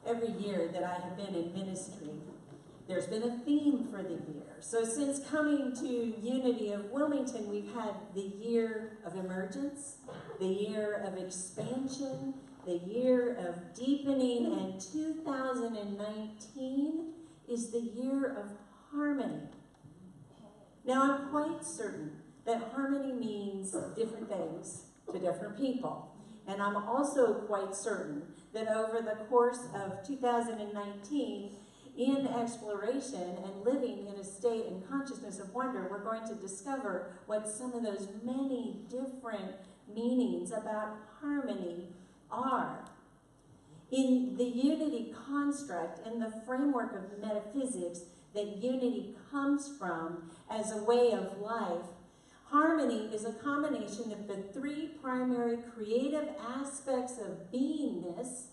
every year that I have been in ministry, there's been a theme for the year. So since coming to Unity of Wilmington, we've had the year of emergence, the year of expansion, the year of deepening, and 2019 is the year of harmony. Now, I'm quite certain that harmony means different things to different people. And I'm also quite certain that over the course of 2019, in exploration and living in a state and consciousness of wonder, we're going to discover what some of those many different meanings about harmony are. In the unity construct and the framework of metaphysics that unity comes from as a way of life, harmony is a combination of the three primary creative aspects of beingness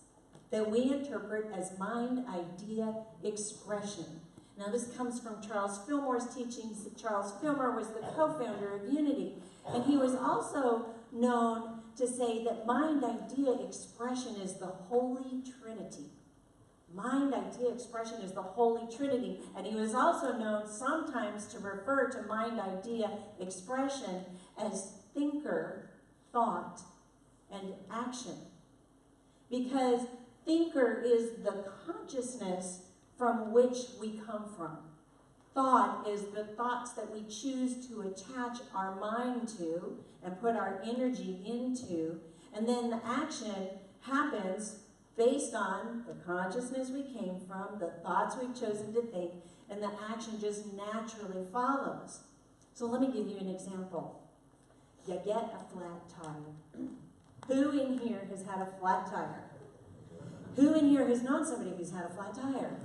that we interpret as mind, idea, expression. Now this comes from Charles Fillmore's teachings. Charles Fillmore was the co-founder of Unity, and he was also known to say that mind, idea, expression is the Holy Trinity. Mind, idea, expression is the Holy Trinity. And he was also known sometimes to refer to mind, idea, expression as thinker, thought, and action. Because thinker is the consciousness from which we come from. Thought is the thoughts that we choose to attach our mind to and put our energy into. And then the action happens based on the consciousness we came from, the thoughts we've chosen to think, and the action just naturally follows. So let me give you an example. You get a flat tire. Who in here has had a flat tire? Who in here has known somebody who's had a flat tire?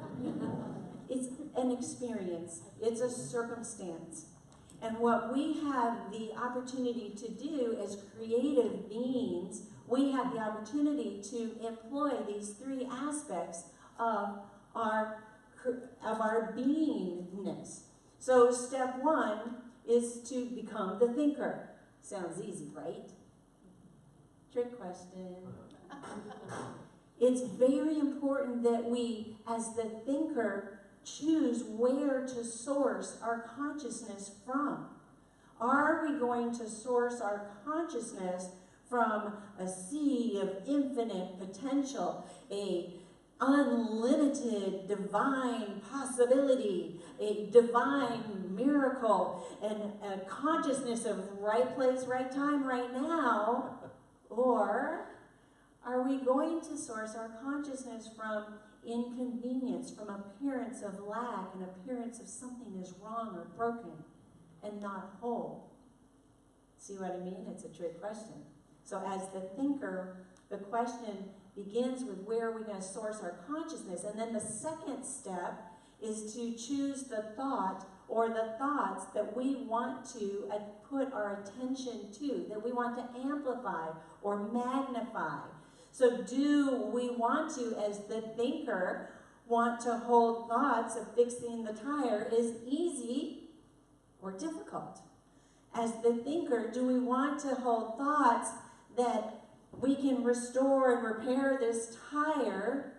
It's an experience. It's a circumstance. And what we have the opportunity to do as creative beings, we have the opportunity to employ these three aspects of our beingness. So step one is to become the thinker. Sounds easy, right? Trick question. It's very important that we, as the thinker, choose where to source our consciousness from. Are we going to source our consciousness from a sea of infinite potential, a unlimited divine possibility, a divine miracle, and a consciousness of right place, right time, right now? Or are we going to source our consciousness from inconvenience, from appearance of lack, an appearance of something is wrong or broken and not whole? See what I mean? It's a trick question. So as the thinker, the question begins with where are we going to source our consciousness? And then the second step is to choose the thought or the thoughts that we want to put our attention to, that we want to amplify or magnify. So do we want to, as the thinker, want to hold thoughts of fixing the tire is easy or difficult? As the thinker, do we want to hold thoughts that we can restore and repair this tire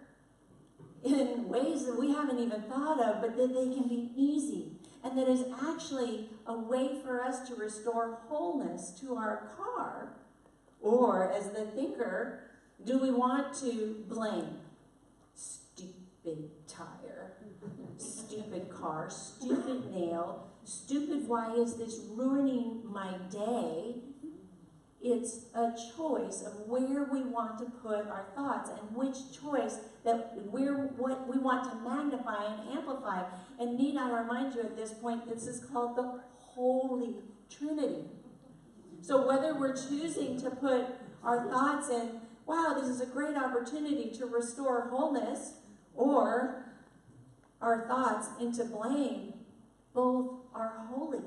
in ways that we haven't even thought of, but that they can be easy, and that is actually a way for us to restore wholeness to our car? Or as the thinker, do we want to blame? Stupid tire, stupid car, stupid nail, stupid why is this ruining my day? It's a choice of where we want to put our thoughts and which choice that what we want to magnify and amplify. And need I remind you at this point, this is called the Holy Trinity. So whether we're choosing to put our thoughts in, wow, this is a great opportunity to restore wholeness, or our thoughts into blame, both are holy.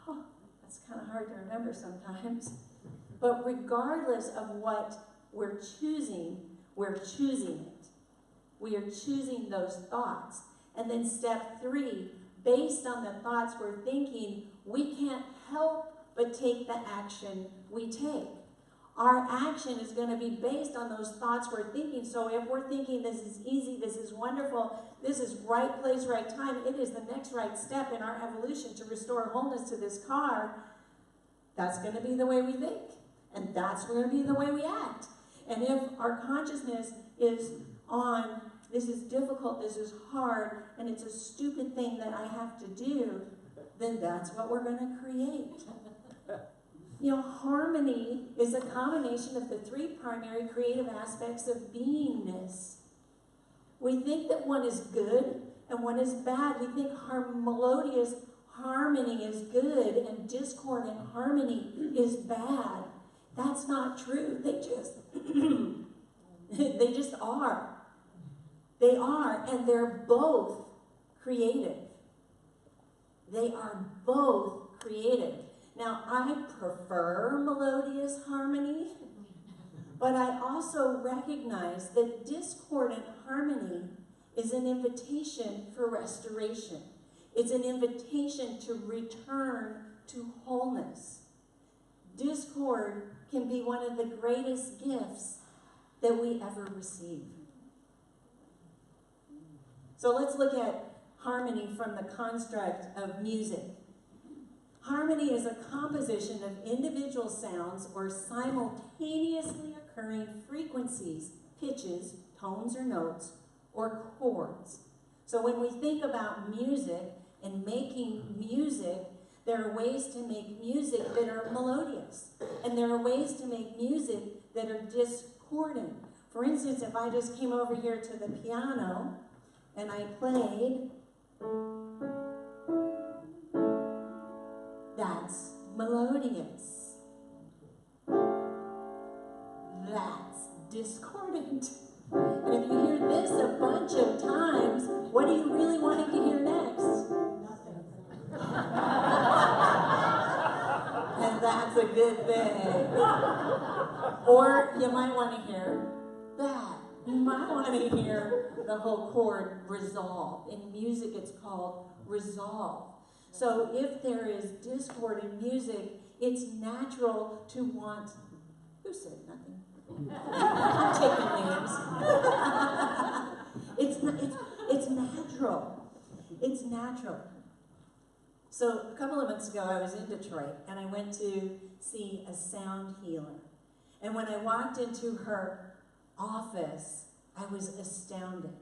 Oh, that's kind of hard to remember sometimes. But regardless of what we're choosing it. We are choosing those thoughts. And then step three, based on the thoughts we're thinking, we can't help but take the action we take. Our action is going to be based on those thoughts we're thinking. So if we're thinking this is easy, this is wonderful, this is right place, right time, it is the next right step in our evolution to restore wholeness to this car, that's going to be the way we think. And that's going to be the way we act. And if our consciousness is on, this is difficult, this is hard, and it's a stupid thing that I have to do, then that's what we're going to create. You know, harmony is a combination of the three primary creative aspects of beingness. We think that one is good and one is bad. We think melodious harmony is good and discord and harmony is bad. That's not true. They just, they just are. They are, and they're both creative. They are both creative. Now, I prefer melodious harmony, but I also recognize that discordant harmony is an invitation for restoration. It's an invitation to return to wholeness. Discord can be one of the greatest gifts that we ever receive. So let's look at harmony from the construct of music. Harmony is a composition of individual sounds or simultaneously occurring frequencies, pitches, tones or notes, or chords. So when we think about music and making music, there are ways to make music that are melodious. And there are ways to make music that are discordant. For instance, if I just came over here to the piano and I played, that's melodious. That's discordant. And if you hear this a bunch of times, what are you really wanting to hear next? Nothing. And that's a good thing. Or you might want to hear that. You might want to hear the whole chord resolve. In music, it's called resolve. So if there is discord in music, it's natural to want... Who said nothing? I'm taking names. It's natural. It's natural. So a couple of months ago, I was in Detroit, and I went to see a sound healer. And when I walked into her office, I was astounded.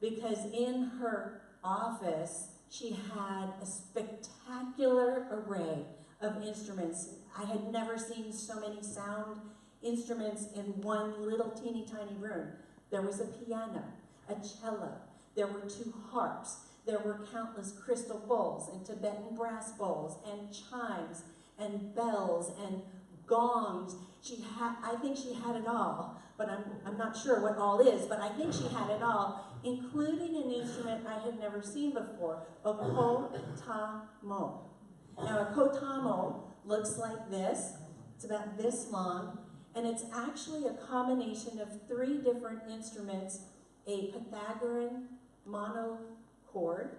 Because in her office, she had a spectacular array of instruments. I had never seen so many sound instruments in one little teeny tiny room. There was a piano, a cello, there were 2 harps, there were countless crystal bowls and Tibetan brass bowls and chimes and bells and gongs. I think she had it all, but I'm not sure what all is, but I think she had it all, including an instrument I had never seen before, a kotamo. Now a kotamo looks like this. It's about this long, and it's actually a combination of 3 different instruments, a Pythagorean monochord,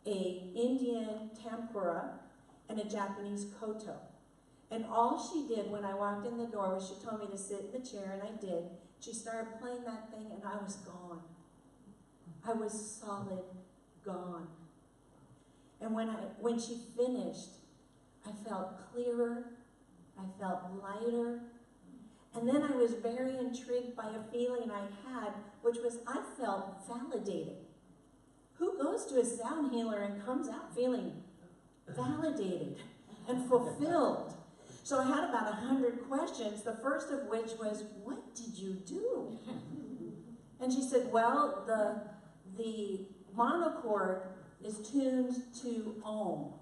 a Indian tempura, and a Japanese koto. And all she did when I walked in the door was she told me to sit in the chair, and I did. She started playing that thing, and I was gone. I was solid gone. And when she finished, I felt clearer, I felt lighter, and then I was very intrigued by a feeling I had, which was I felt validated. Who goes to a sound healer and comes out feeling validated and fulfilled? So I had about 100 questions, the first of which was, what did you do? And she said, well, the monochord is tuned to Om.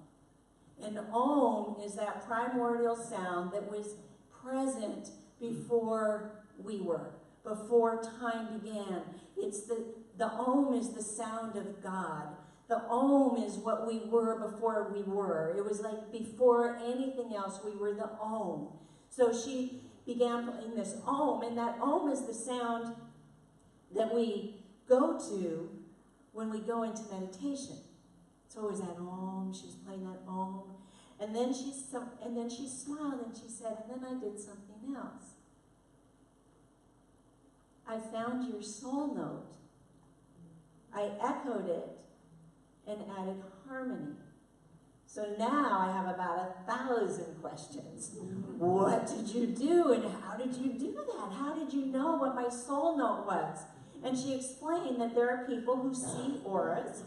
And Om is that primordial sound that was present before we were, before time began. It's the Om is the sound of God. The Om is what we were before we were. It was like before anything else, we were the Om. So she began playing this Om, and that Om is the sound that we go to when we go into meditation. It's always that Om, she's playing that Om. And then she smiled and she said, and then I did something something else. I found your soul note. I echoed it and added harmony. So now I have about 1,000 questions. What did you do and how did you do that? How did you know what my soul note was? And she explained that there are people who see auras.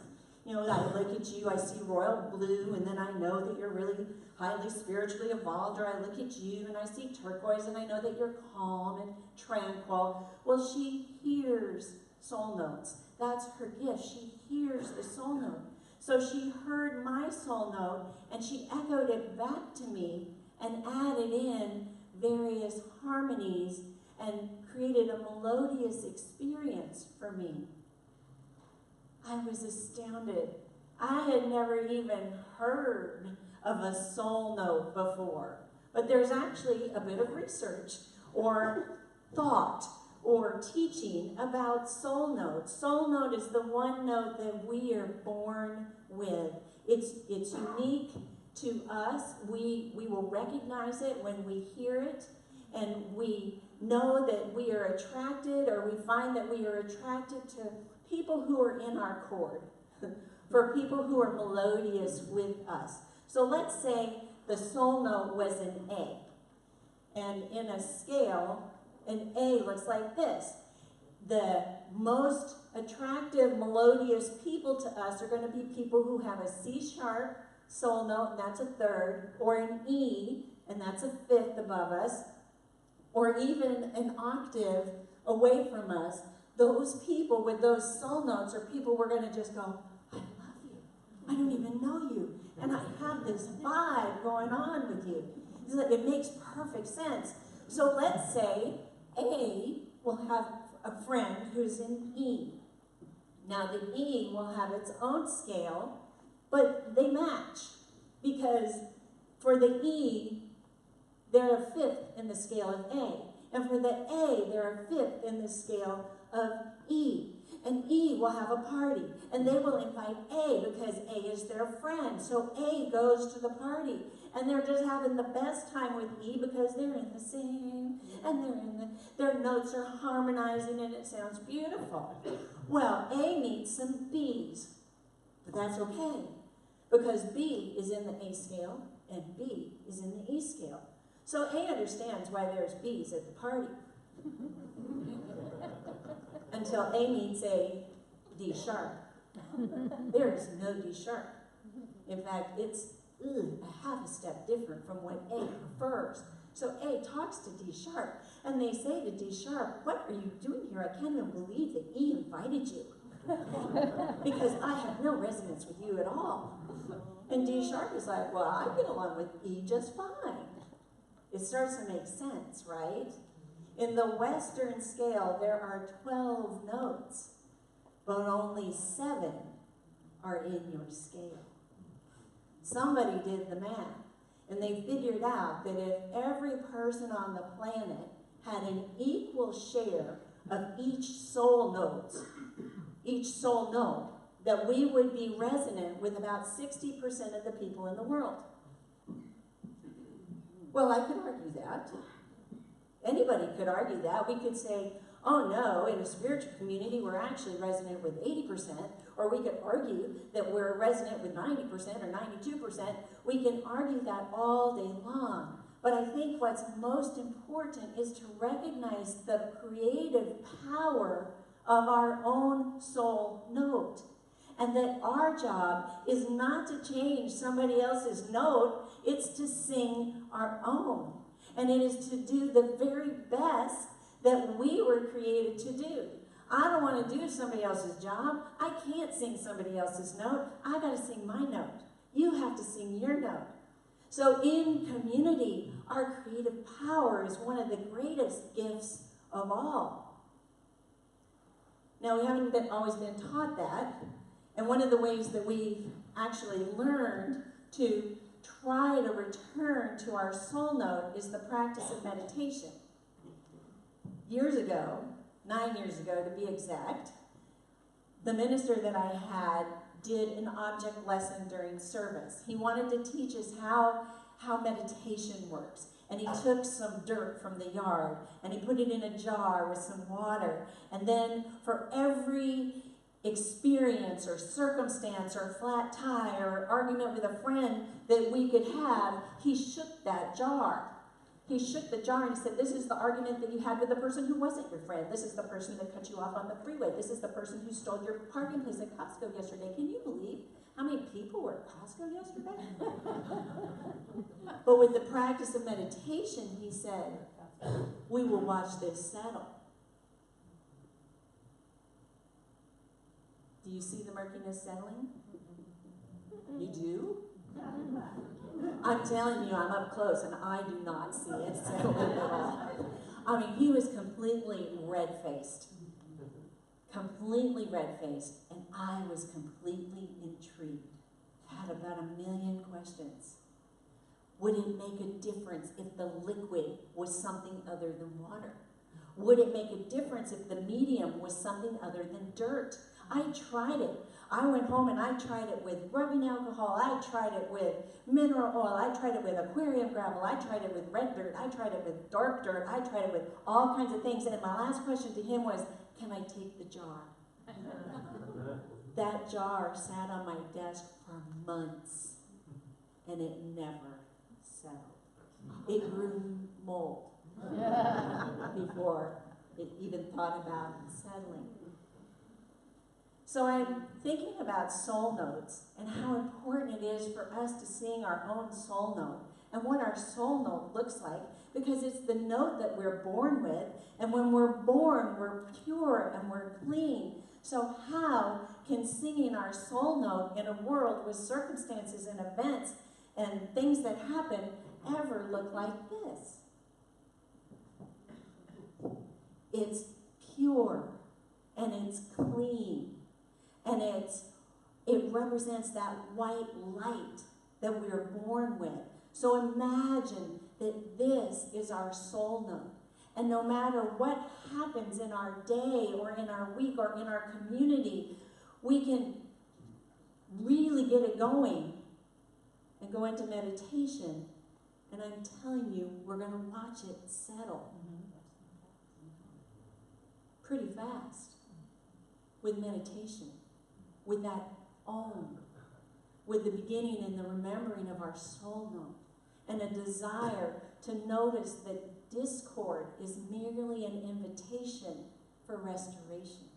You know, I look at you, I see royal blue, and then I know that you're really highly spiritually evolved, or I look at you and I see turquoise and I know that you're calm and tranquil. Well, she hears soul notes. That's her gift. She hears the soul note. So she heard my soul note and she echoed it back to me and added in various harmonies and created a melodious experience for me. I was astounded. I had never even heard of a soul note before. But there's actually a bit of research or thought or teaching about soul notes. Soul note is the one note that we are born with. It's unique to us. We will recognize it when we hear it, and we know that we are attracted, or we find that we are attracted to people who are in our chord, for people who are melodious with us. So let's say the soul note was an A, and in a scale, an A looks like this. The most attractive, melodious people to us are going to be people who have a C sharp soul note, and that's a third, or an E, and that's a fifth above us, or even an octave away from us. Those people with those soul notes are people we're going to just go, I love you. I don't even know you. And I have this vibe going on with you. It makes perfect sense. So let's say A will have a friend who's in E. Now the E will have its own scale, but they match. Because for the E, they're a fifth in the scale of A. And for the A, they're a fifth in the scale of E. And E will have a party. And they will invite A because A is their friend. So A goes to the party. And they're just having the best time with E because they're in the same. And their notes are harmonizing and it sounds beautiful. Well, A meets some B's. But that's okay. Because B is in the A scale and B is in the E scale. So A understands why there's B's at the party. Until A meets a D sharp. There is no D sharp. In fact, it's a half a step different from what A prefers. So A talks to D sharp, and they say to D sharp, what are you doing here? I can't even believe that E invited you. Because I have no resonance with you at all. And D sharp is like, well, I get along with E just fine. It starts to make sense, right? In the Western scale, there are 12 notes, but only 7 are in your scale. Somebody did the math, and they figured out that if every person on the planet had an equal share of each soul note, that we would be resonant with about 60% of the people in the world. Well, I could argue that. Anybody could argue that. We could say, oh no, in a spiritual community, we're actually resonant with 80%, or we could argue that we're resonant with 90% or 92%. We can argue that all day long. But I think what's most important is to recognize the creative power of our own soul note. And that our job is not to change somebody else's note, it's to sing our own. And it is to do the very best that we were created to do. I don't want to do somebody else's job. I can't sing somebody else's note. I got to sing my note. You have to sing your note. So in community, our creative power is one of the greatest gifts of all. Now, we haven't always been taught that. And one of the ways that we've actually learned to try to return to our soul note is the practice of meditation. Years ago, 9 years ago to be exact, the minister that I had did an object lesson during service. He wanted to teach us how meditation works. and he took some dirt from the yard, and he put it in a jar with some water, and then for every experience or circumstance or flat tire or argument with a friend that we could have, he shook that jar. He shook the jar and he said, this is the argument that you had with the person who wasn't your friend. This is the person that cut you off on the freeway. This is the person who stole your parking place at Costco yesterday. Can you believe how many people were at Costco yesterday? But with the practice of meditation, he said, we will watch this settle. Do you see the murkiness settling? You do? I'm telling you, I'm up close and I do not see it settling at all. I mean, he was completely red-faced. Completely red-faced, and I was completely intrigued. Had about 1 million questions. Would it make a difference if the liquid was something other than water? Would it make a difference if the medium was something other than dirt? I tried it. I went home and I tried it with rubbing alcohol. I tried it with mineral oil. I tried it with aquarium gravel. I tried it with red dirt. I tried it with dark dirt. I tried it with all kinds of things. And my last question to him was, can I take the jar? That jar sat on my desk for months, and it never settled. It grew mold before it even thought about settling. So I'm thinking about soul notes and how important it is for us to sing our own soul note and what our soul note looks like, because it's the note that we're born with, and when we're born, we're pure and we're clean. So how can singing our soul note in a world with circumstances and events and things that happen ever look like this? It's pure and it's clean. And it represents that white light that we are born with. So imagine that this is our soul note. And no matter what happens in our day or in our week or in our community, we can really get it going and go into meditation. And I'm telling you, we're going to watch it settle pretty fast with meditation. With that with the beginning and the remembering of our soul note, and a desire to notice that discord is merely an invitation for restoration.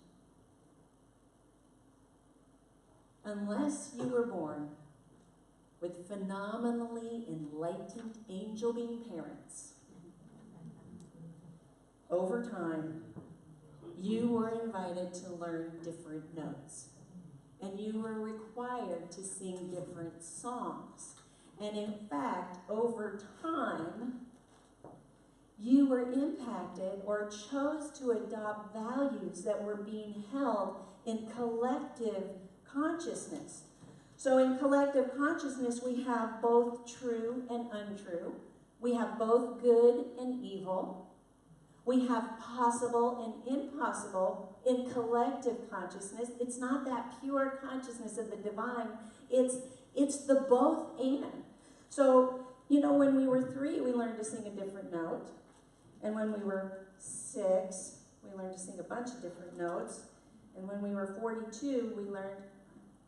Unless you were born with phenomenally enlightened angel being parents, over time, you were invited to learn different notes. And you were required to sing different songs. And in fact, over time, you were impacted or chose to adopt values that were being held in collective consciousness. So in collective consciousness, we have both true and untrue. We have both good and evil. We have possible and impossible in collective consciousness. It's not that pure consciousness of the divine. It's the both and. So, you know, when we were 3, we learned to sing a different note. And when we were 6, we learned to sing a bunch of different notes. And when we were 42, we learned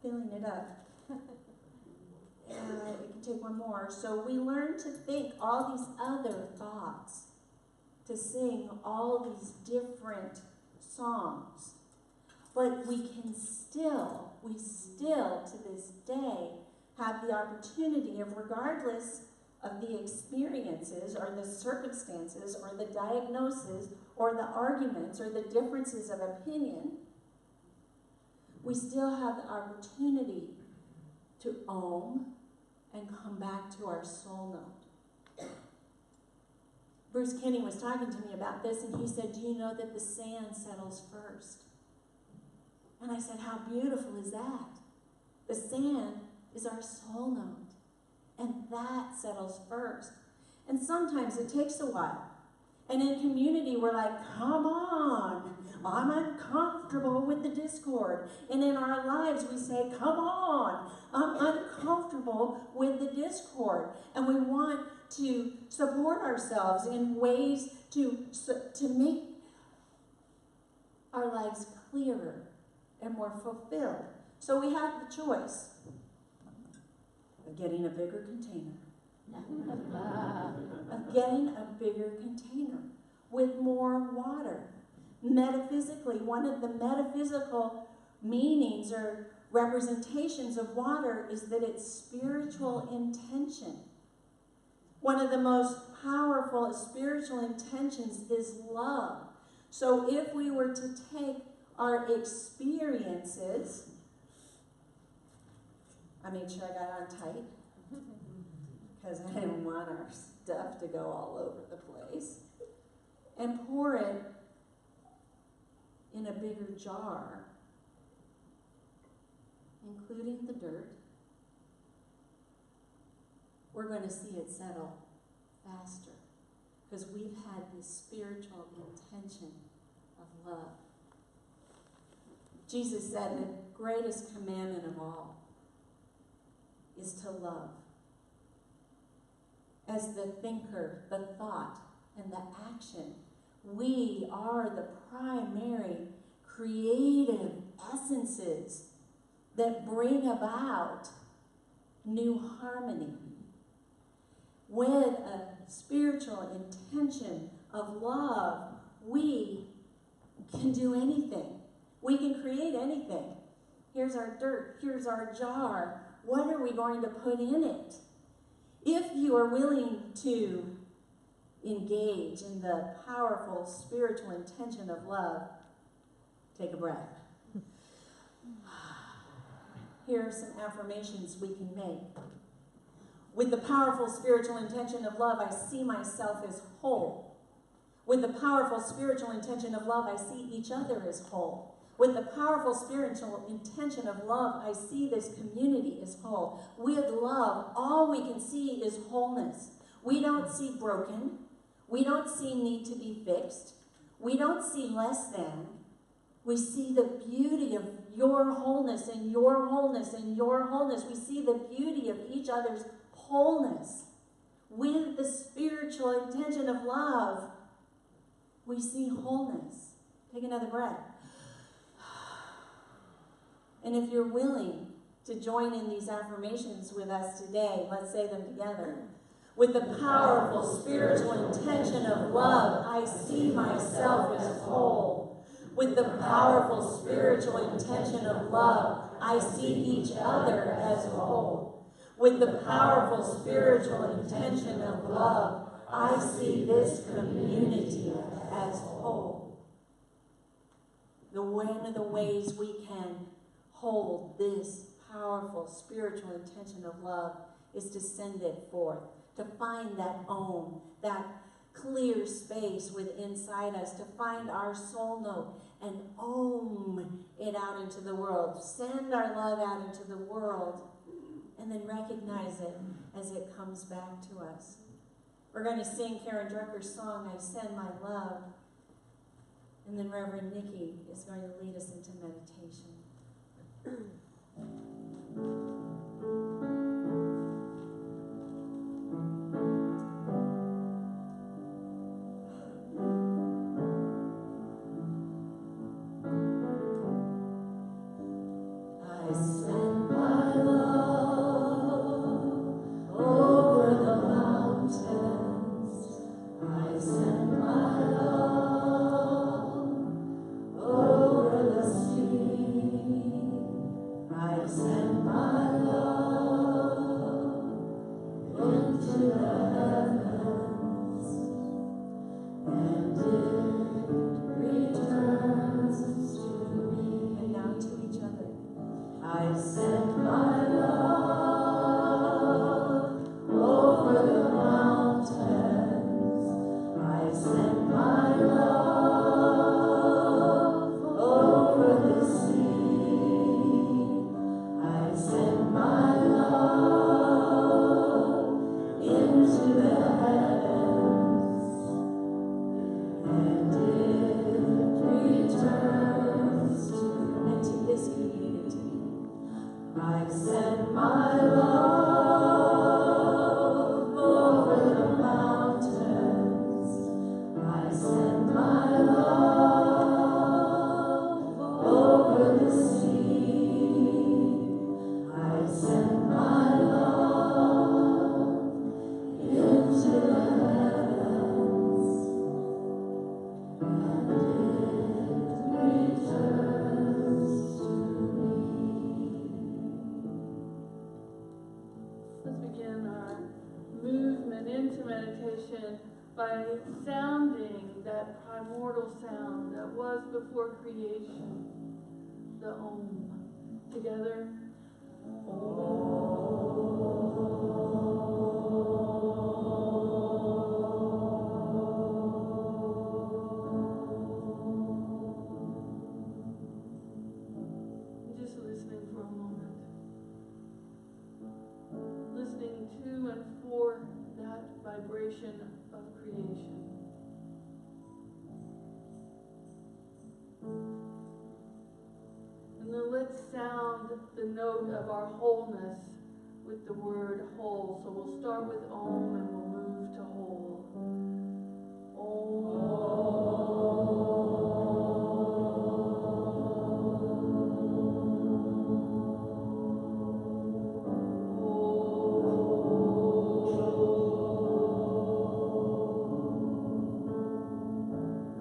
filling it up. We can take one more. So we learned to think all these other thoughts, to sing all these different songs. But we still to this day have the opportunity of, regardless of the experiences or the circumstances or the diagnosis or the arguments or the differences of opinion, we still have the opportunity to own and come back to our soul note. Bruce Kenny was talking to me about this, and he said, do you know that the sand settles first? And I said, how beautiful is that? The sand is our soul note, and that settles first. And sometimes it takes a while. And in community, we're like, come on, I'm uncomfortable with the discord. And in our lives, we say, come on, I'm uncomfortable with the discord. And we want to support ourselves in ways to make our lives clearer and more fulfilled. So we have the choice of getting a bigger container. Of getting a bigger container with more water. Metaphysically, one of the metaphysical meanings or representations of water is that it's spiritual intention. One of the most powerful spiritual intentions is love. So if we were to take our experiences, I made sure I got on tight, because I didn't want our stuff to go all over the place, and pour it in a bigger jar, including the dirt, we're going to see it settle faster, because we've had this spiritual intention of love. Jesus said the greatest commandment of all is to love. As the thinker, the thought, and the action, we are the primary creative essences that bring about new harmony. With a spiritual intention of love, we can do anything. We can create anything. Here's our dirt. Here's our jar. What are we going to put in it? If you are willing to engage in the powerful spiritual intention of love, take a breath. Here are some affirmations we can make. With the powerful spiritual intention of love, I see myself as whole. With the powerful spiritual intention of love, I see each other as whole. With the powerful spiritual intention of love, I see this community as whole. With love, all we can see is wholeness. We don't see broken. We don't see need to be fixed. We don't see less than. We see the beauty of your wholeness and your wholeness and your wholeness. We see the beauty of each other's wholeness. With the spiritual intention of love, we see wholeness. Take another breath. And if you're willing to join in these affirmations with us today, let's say them together. With the powerful spiritual intention of love, I see myself as whole. With the powerful spiritual intention of love, I see each other as whole. With the powerful spiritual intention of love, I see this community as whole. One of the ways we can hold this powerful spiritual intention of love is to send it forth, to find that that clear space within inside us, to find our soul note and it out into the world. Send our love out into the world and then recognize it as it comes back to us. We're going to sing Karen Drucker's song, I Send My Love, and then Reverend Nikki is going to lead us into meditation. I send my love over the mountains. I send my love over the sea. I send my that primordial sound that was before creation, the Om. Together. Just listening for a moment. Listening to and for that vibration of creation. And then let's sound the note of our wholeness with the word whole. So we'll start with Om and we'll move to whole.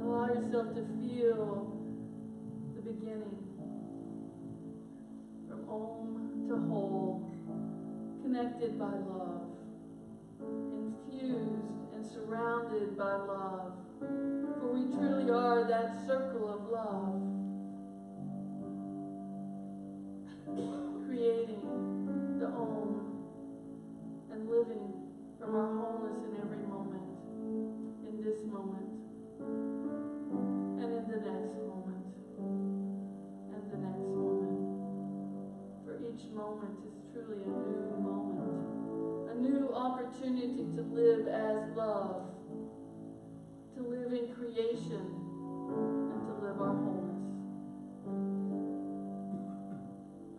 Allow yourself to feel the beginning. From Om to whole, connected by love, infused and surrounded by love, for we truly are that circle of love, creating the Om and living from our wholeness in every moment, in this moment, and in the next moment, and the next moment. For each moment is truly a new moment, a new opportunity to live as love, to live in creation, and to live our wholeness.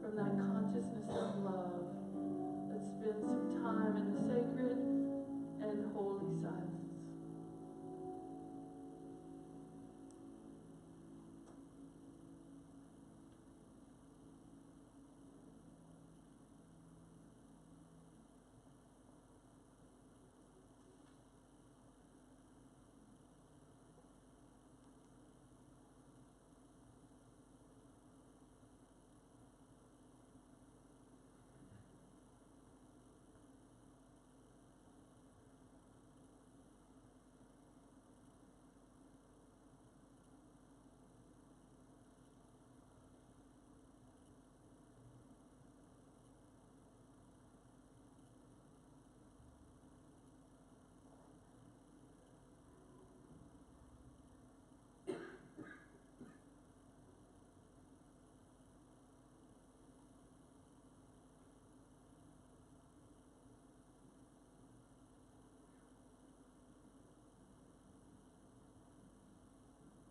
From that consciousness of love, let's spend some time in the sacred and holy silence.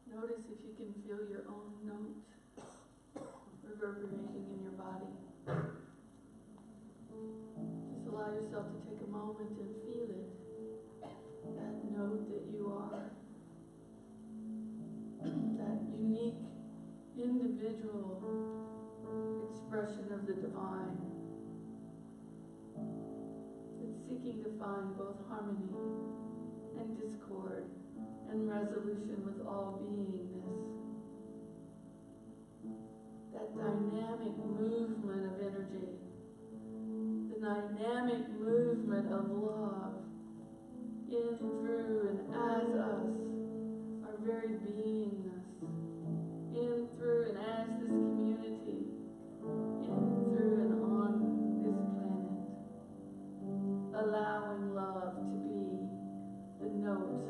Notice if you can feel your own note reverberating in your body. Just allow yourself to take a moment and feel it, that note that you are, that unique, individual expression of the divine. It's seeking to find both harmony and discord and resolution with all beingness. That dynamic movement of energy, the dynamic movement of love in, through, and as us, our very beingness, in, through, and as this community, in, through, and on this planet, allowing love to be the note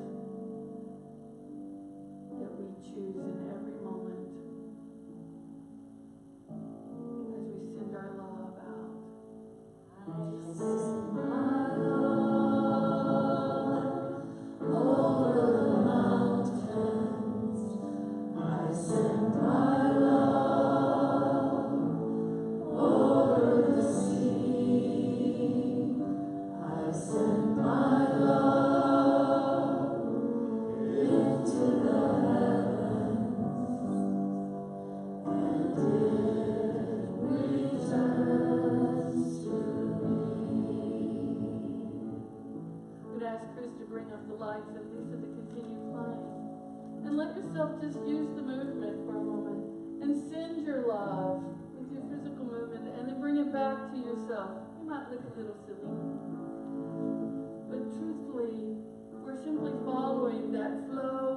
that we choose in every moment as we send our love out. I send my love over the mountains. I send my love over the sea. I send my love into the bring up the lights and Lisa to continue flying. And let yourself just use the movement for a moment and send your love with your physical movement and then bring it back to yourself. You might look a little silly, but truthfully, we're simply following that flow